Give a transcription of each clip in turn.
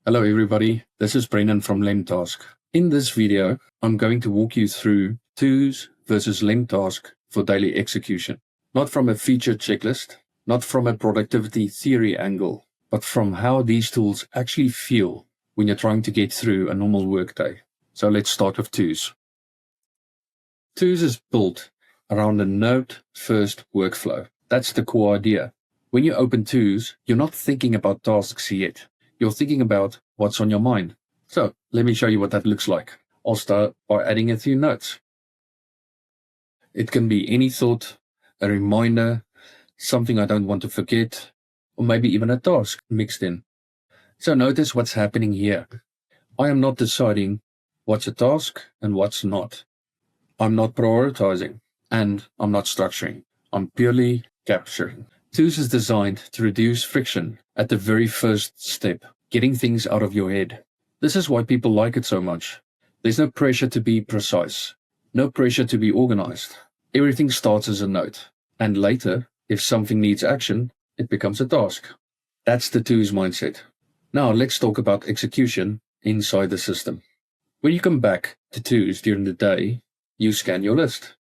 Hello everybody, this is Brendan from LemTask. In this video, I'm going to walk you through Twos versus LemTask for daily execution. Not from a feature checklist, not from a productivity theory angle, but from how these tools actually feel when you're trying to get through a normal workday. So let's start with Twos. Twos is built around a note-first workflow. That's the core idea. When you open Twos, you're not thinking about tasks yet. You're thinking about what's on your mind. So let me show you what that looks like. I'll start by adding a few notes. It can be any thought, a reminder, something I don't want to forget, or maybe even a task mixed in. So notice what's happening here. I am not deciding what's a task and what's not. I'm not prioritizing and I'm not structuring. I'm purely capturing. Twos is designed to reduce friction at the very first step, getting things out of your head. This is why people like it so much. There's no pressure to be precise, no pressure to be organized. Everything starts as a note, and later, if something needs action, it becomes a task. That's the Twos mindset. Now let's talk about execution inside the system. When you come back to Twos during the day, you scan your list.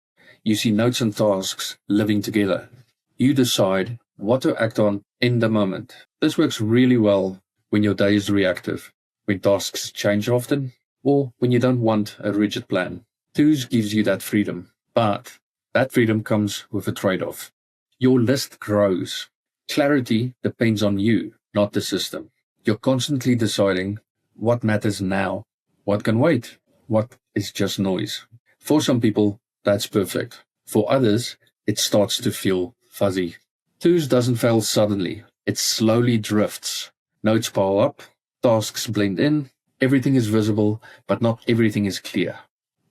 You see notes and tasks living together. You decide what to act on in the moment. This works really well when your day is reactive, when tasks change often, or when you don't want a rigid plan. Twos gives you that freedom, but that freedom comes with a trade-off. Your list grows. Clarity depends on you, not the system. You're constantly deciding what matters now, what can wait, what is just noise. For some people, that's perfect. For others, it starts to feel fuzzy. Twos doesn't fail suddenly. It slowly drifts. Notes pile up, tasks blend in, everything is visible, but not everything is clear.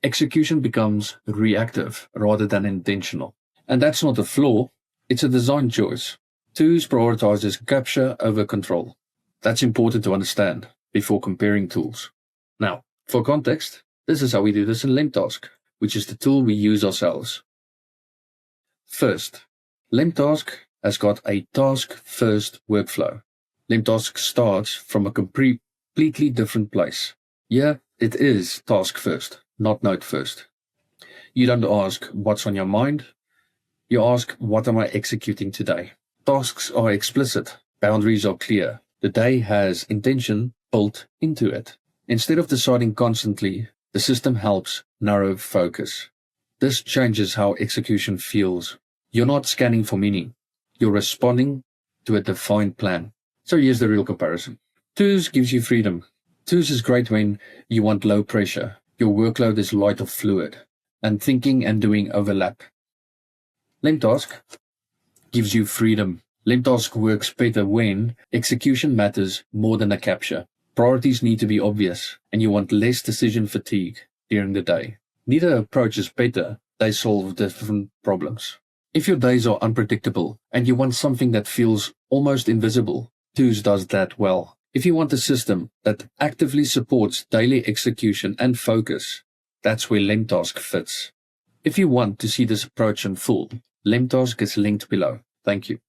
Execution becomes reactive rather than intentional. And that's not a flaw, it's a design choice. Twos prioritizes capture over control. That's important to understand before comparing tools. Now, for context, this is how we do this in LemTask, which is the tool we use ourselves. First, LemTask has got a task-first workflow. LemTask starts from a completely different place. Yeah, it is task-first, not note-first. You don't ask what's on your mind. You ask, what am I executing today? Tasks are explicit. Boundaries are clear. The day has intention built into it. Instead of deciding constantly, the system helps narrow focus. This changes how execution feels. You're not scanning for meaning. You're responding to a defined plan. So here's the real comparison. Twos gives you freedom. Twos is great when you want low pressure. Your workload is light or fluid, and thinking and doing overlap. LemTask gives you freedom. LemTask works better when execution matters more than a capture. Priorities need to be obvious, and you want less decision fatigue during the day. Neither approach is better. They solve different problems. If your days are unpredictable and you want something that feels almost invisible, Twos does that well. If you want a system that actively supports daily execution and focus, that's where LemTask fits. If you want to see this approach in full, LemTask is linked below. Thank you.